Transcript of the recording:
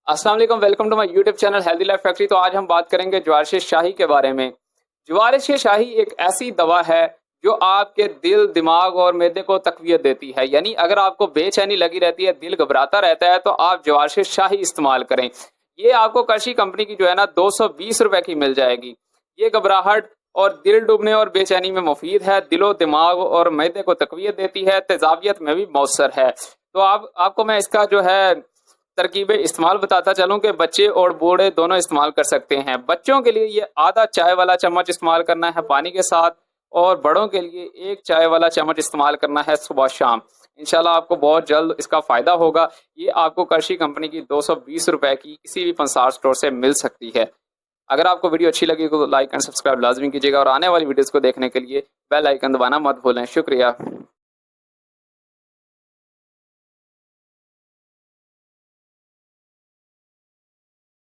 अस्सलाम वालेकुम, welcome to my YouTube channel healthy life factory. तो आज हम बात करेंगे ज्वारिश शाही के बारे में। ज्वारिश शाही एक ऐसी दवा है जो आपके दिल, दिमाग और मैदे को तकवीत देती है। यानी अगर आपको बेचैनी लगी रहती है, दिल घबराता रहता है, तो आप ज्वारिश शाही इस्तेमाल करें। ये आपको कर्शी कंपनी की जो है ना 220 रुपए की मिल जाएगी। ये घबराहट और दिल डूबने और बेचैनी में मुफीद है, दिलो दिमाग और मैदे को तकवीत देती है, तेजाबियत में भी मौसर है। तो आपको मैं इसका जो है तरकीबें इस्तेमाल बताता चलूं कि बच्चे और बूढ़े दोनों इस्तेमाल कर सकते हैं। बच्चों के लिए ये आधा चाय वाला चम्मच इस्तेमाल करना है पानी के साथ, और बड़ों के लिए एक चाय वाला चम्मच इस्तेमाल करना है सुबह शाम। इंशाल्लाह आपको बहुत जल्द इसका फायदा होगा। ये आपको कर्शी कंपनी की 220 रुपए की किसी भी पंसार स्टोर से मिल सकती है। अगर आपको वीडियो अच्छी लगी तो लाइक एंड सब्सक्राइब लाजमी कीजिएगा, और आने वाली वीडियोस को देखने के लिए बेल आइकन दबाना मत भूलें। शुक्रिया।